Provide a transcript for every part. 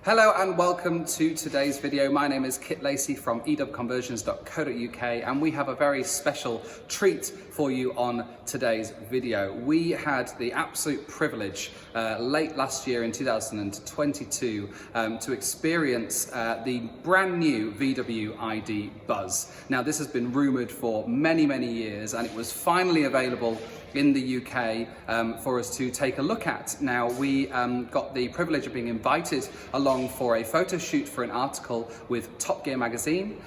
Hello and welcome to today's video. My name is Lacey from eDubconversions.co.uk and we have a very special treat for you on today's video. We had the absolute privilege late last year in 2022 to experience the brand new VW ID.Buzz. Now this has been rumoured for many years and it was finally available in the UK for us to take a look at. Now we got the privilege of being invited along for a photo shoot for an article with Top Gear magazine,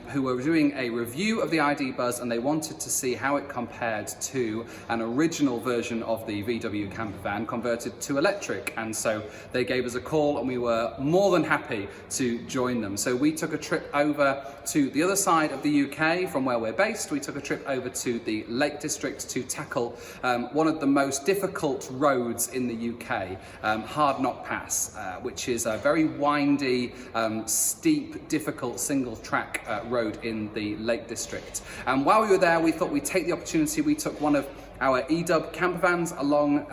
who were doing a review of the ID.Buzz and they wanted to see how it compared to an original version of the VW camper van converted to electric. And so they gave us a call and we were more than happy to join them. So we took a trip over to the other side of the UK from where we're based. We took a trip over to the Lake District to tackle one of the most difficult roads in the UK, Hard Knock Pass, which is a very windy, steep, difficult single track road in the Lake District. And while we were there, we thought we'd take the opportunity. We took one of our eDub camper vans along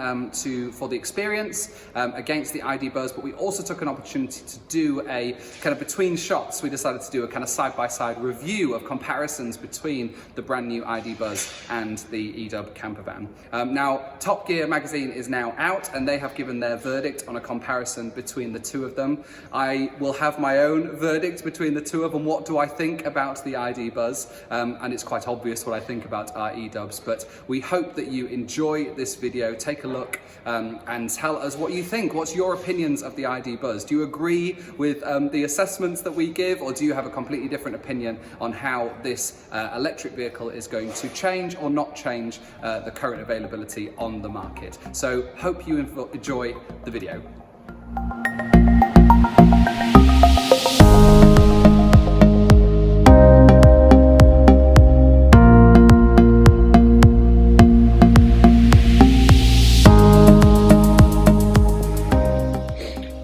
for the experience against the ID.Buzz, but we also took an opportunity to do a kind of between shots. We decided to do a kind of side-by-side review of comparisons between the brand new ID.Buzz and the eDub camper van. Now, Top Gear magazine is now out and they have given their verdict on a comparison between the two of them. I will have my own verdict between the two of them. What do I think about the ID.Buzz? And it's quite obvious what I think about our eDubs, but we hope that you enjoy this video. Take a look and tell us what you think. What's your opinions of the ID.Buzz? Do you agree with the assessments that we give, or do you have a completely different opinion on how this electric vehicle is going to change or not change the current availability on the market? So hope you enjoy the video.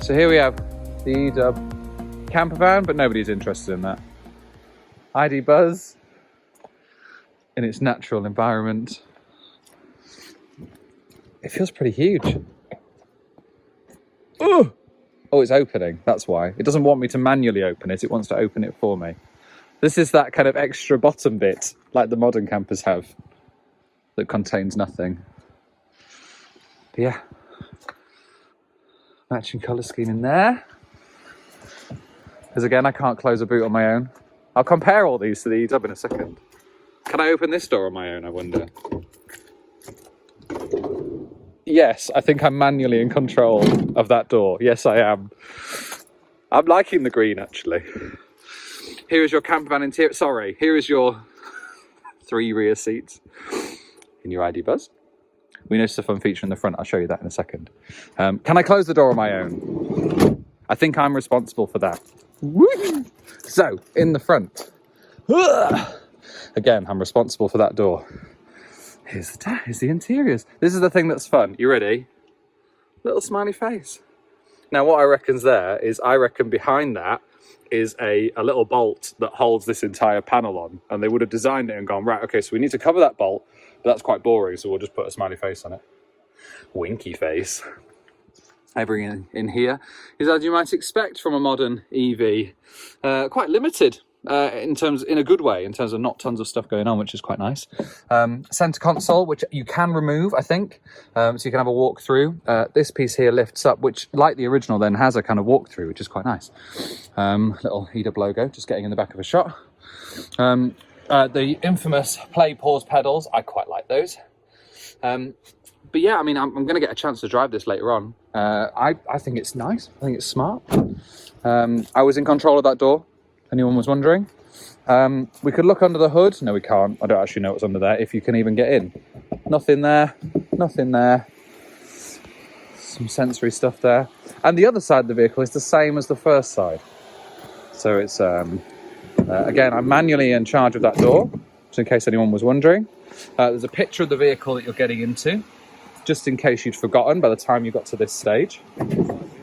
So here we have the eDub camper van, but nobody's interested in that. ID.Buzz in its natural environment. It feels pretty huge. Oh, it's opening, that's why. It doesn't want me to manually open it, it wants to open it for me. This is that kind of extra bottom bit, like the modern campers have, that contains nothing. But yeah. Matching colour scheme in there. Because again, I can't close a boot on my own. I'll compare all these to the eDub in a second. Can I open this door on my own, I wonder? Yes, I think I'm manually in control of that door. Yes, I am. I'm liking the green, actually. Here is your camper van interior. Sorry, here is your 3 rear seats in your ID.Buzz. We noticed a fun feature in the front. I'll show you that in a second. Can I close the door on my own? I think I'm responsible for that. Woo! So, in the front. Again, I'm responsible for that door. Here's the interiors. This is the thing that's fun. You ready? Little smiley face. Now, what I reckon's there is, I reckon behind that is a little bolt that holds this entire panel on. And they would have designed it and gone, right, okay, so we need to cover that bolt. But that's quite boring, so we'll just put a smiley face on it. Winky face. Everything in here is, as you might expect from a modern EV, quite limited in a good way, in terms of not tons of stuff going on, which is quite nice. Center console, which you can remove, I think, so you can have a walk through. This piece here lifts up, which, like the original, then has a kind of walk through, which is quite nice. Little eDub logo, just getting in the back of a shot. The infamous play pause pedals, I quite like those. But yeah, I mean, I'm going to get a chance to drive this later on. I think it's nice. I think it's smart. I was in control of that door, if anyone was wondering. We could look under the hood. No, we can't. I don't actually know what's under there, if you can even get in. Nothing there. Nothing there. Some sensory stuff there. And the other side of the vehicle is the same as the first side. So it's... again, I'm manually in charge of that door, just in case anyone was wondering. There's a picture of the vehicle that you're getting into, just in case you'd forgotten by the time you got to this stage.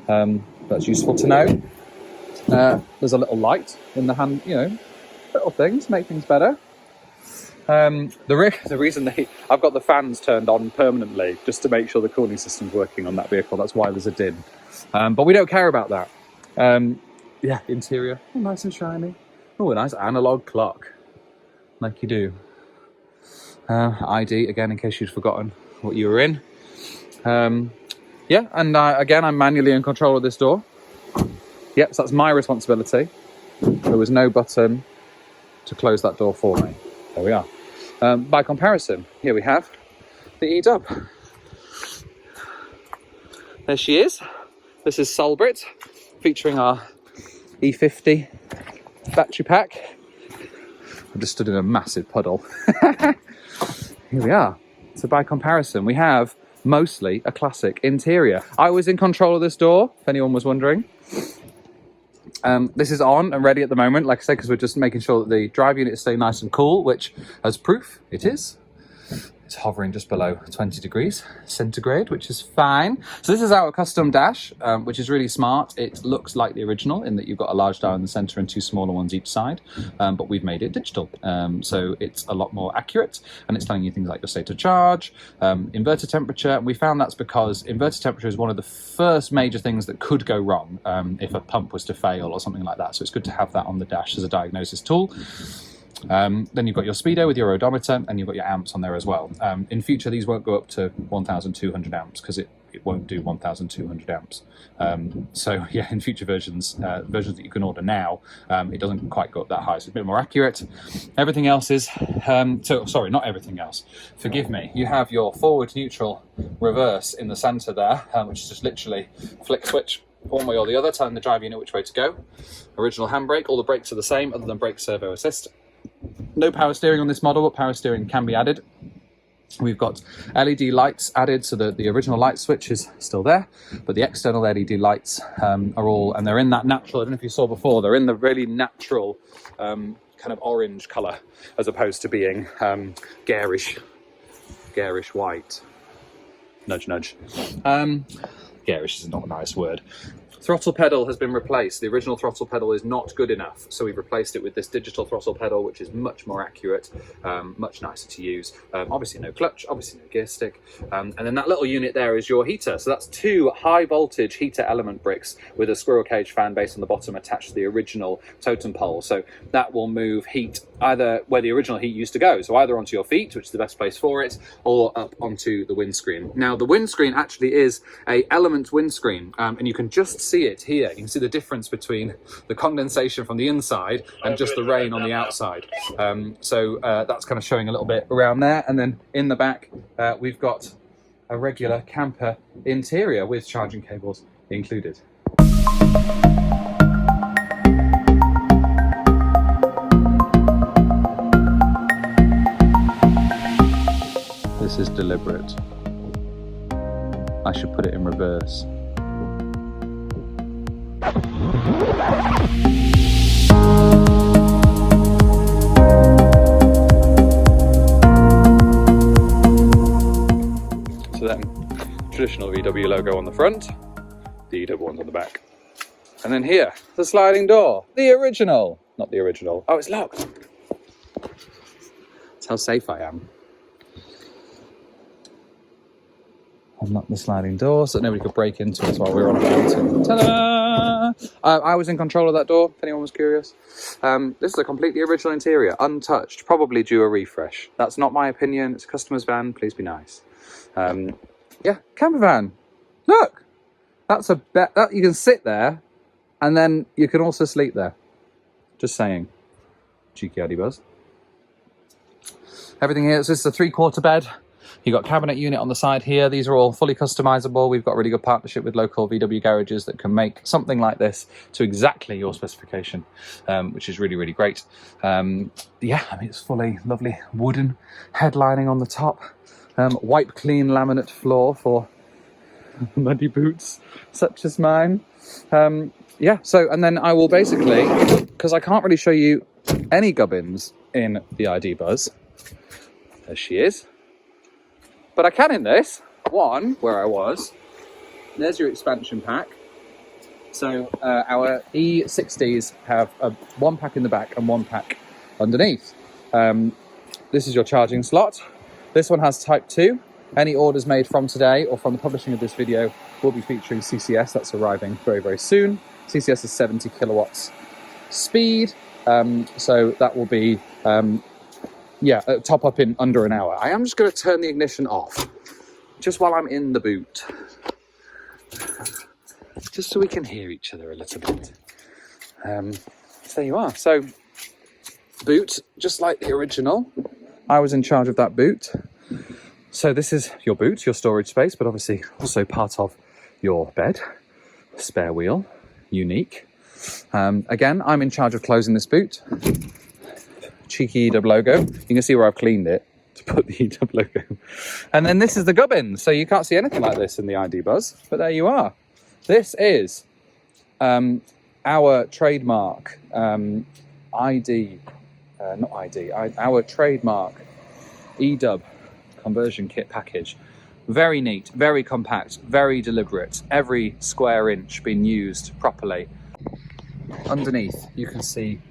That's useful to know. There's a little light in the hand, you know, little things, make things better. The reason I've got the fans turned on permanently just to make sure the cooling system's working on that vehicle. That's why there's a din. But we don't care about that. Yeah, interior, oh, nice and shiny. Oh, a nice analog clock, like you do. ID, again, in case you'd forgotten what you were in. Yeah, and again, I'm manually in control of this door. Yep, so that's my responsibility. There was no button to close that door for me. There we are. By comparison, here we have the eDub. There she is. This is Solbrit, featuring our E50 battery pack. I've just stood in a massive puddle. Here we are. So by comparison, we have mostly a classic interior. I was in control of this door, if anyone was wondering. This is on and ready at the moment, like I said, because we're just making sure that the drive unit is staying nice and cool, which, as proof, it is. It's hovering just below 20 degrees centigrade, which is fine. So this is our custom dash, which is really smart. It looks like the original in that you've got a large dial in the center and two smaller ones each side, but we've made it digital. So it's a lot more accurate, and it's telling you things like your state of charge, inverter temperature. We found that's because inverter temperature is one of the first major things that could go wrong if a pump was to fail or something like that. So it's good to have that on the dash as a diagnosis tool. Then you've got your speedo with your odometer, and you've got your amps on there as well. In future, these won't go up to 1,200 amps because it won't do 1,200 amps. So yeah, in future versions that you can order now, it doesn't quite go up that high, so it's a bit more accurate. Everything else is, sorry, not everything else, forgive me. You have your forward, neutral, reverse in the center there, which is just literally flick switch one way or the other, telling the drive unit which way to go. Original handbrake, all the brakes are the same other than brake servo assist. No power steering on this model, but power steering can be added. We've got LED lights added, so the original light switch is still there, but the external LED lights are all, and they're in that natural, I don't know if you saw before, they're in the really natural kind of orange colour, as opposed to being garish white. Nudge, nudge. Garish is not a nice word. Throttle pedal has been replaced. The original throttle pedal is not good enough, so we've replaced it with this digital throttle pedal, which is much more accurate, much nicer to use. Obviously no clutch, obviously no gear stick. And then that little unit there is your heater. So that's two high voltage heater element bricks with a squirrel cage fan base on the bottom attached to the original totem pole. So that will move heat either where the original heat used to go, so either onto your feet, which is the best place for it, or up onto the windscreen. Now the windscreen actually is a element windscreen, and you can just see it here. You can see the difference between the condensation from the inside and just the rain on the outside. So that's kind of showing a little bit around there. And then in the back, we've got a regular camper interior with charging cables included. This is deliberate. I should put it in reverse. So then, traditional VW logo on the front, the eDub ones on the back. And then here, the sliding door, the original. Not the original. Oh, it's locked. That's how safe I am. Unlock the sliding door so that nobody could break into us while we were on a mountain. Ta-da! I was in control of that door, if anyone was curious. This is a completely original interior, untouched, probably due a refresh. That's not my opinion, it's a customer's van, please be nice. Yeah, camper van. Look! That's a bet that you can sit there and then you can also sleep there. Just saying. Cheeky ID.Buzz. Everything here, so this is a 3/4 bed. You've got cabinet unit on the side here. These are all fully customizable. We've got a really good partnership with local VW garages that can make something like this to exactly your specification, which is really, really great. Yeah, I mean, it's fully lovely wooden headlining on the top. Wipe clean laminate floor for muddy boots such as mine. Yeah, so, and then I will basically, because I can't really show you any gubbins in the ID.Buzz. There she is. But I can in this. One, where I was, there's your expansion pack. So our E60s have one pack in the back and one pack underneath. This is your charging slot. This one has Type 2. Any orders made from today or from the publishing of this video will be featuring CCS. That's arriving very, very soon. CCS is 70 kilowatts speed, so that will be top up in under an hour. I am just going to turn the ignition off just while I'm in the boot, just so we can hear each other a little bit. So there you are. So boot, just like the original. I was in charge of that boot. So this is your boot, your storage space, but obviously also part of your bed. Spare wheel, unique. Again, I'm in charge of closing this boot. Cheeky eDub logo. You can see where I've cleaned it to put the eDub logo. And then this is the gubbins. So you can't see anything like this in the ID.Buzz, but there you are. This is our trademark our trademark eDub conversion kit package. Very neat, very compact, very deliberate. Every square inch being used properly. Underneath, you can see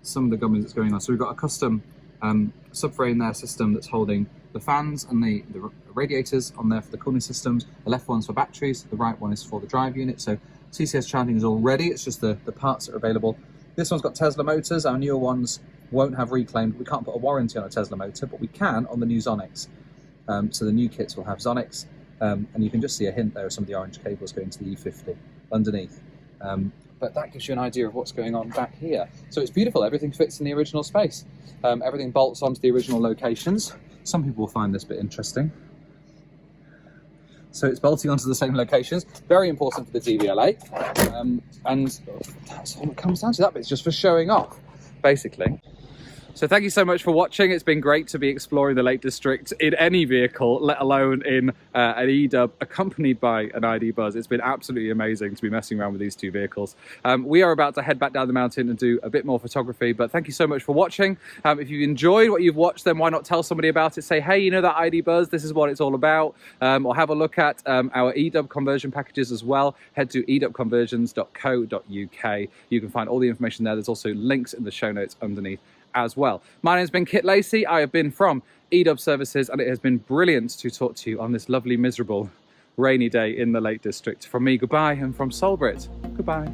some of the gubbins that's going on. So we've got a custom subframe there system that's holding the fans and the radiators on there for the cooling systems. The left one's for batteries, the right one is for the drive unit. So CCS charging is all ready, it's just the parts that are available. This one's got Tesla motors. Our newer ones won't have reclaimed. We can't put a warranty on a Tesla motor, but we can on the new Zonics. So the new kits will have Zonics, and you can just see a hint there of some of the orange cables going to the E50 underneath. But that gives you an idea of what's going on back here. So it's beautiful, everything fits in the original space. Everything bolts onto the original locations. Some people will find this bit interesting. So it's bolting onto the same locations, very important for the DVLA. And that's all it comes down to. That bit's just for showing off, basically. So thank you so much for watching. It's been great to be exploring the Lake District in any vehicle, let alone in an eDub accompanied by an ID.Buzz. It's been absolutely amazing to be messing around with these two vehicles. We are about to head back down the mountain and do a bit more photography, but thank you so much for watching. If you enjoyed what you've watched, then why not tell somebody about it? Say, hey, you know that ID.Buzz, this is what it's all about. Or have a look at our eDub conversion packages as well. Head to eDubconversions.co.uk. You can find all the information there. There's also links in the show notes underneath as well. My name's been Kit Lacey. I have been from eDub Services, and it has been brilliant to talk to you on this lovely, miserable, rainy day in the Lake District. From me, goodbye, and from Solbrit, goodbye.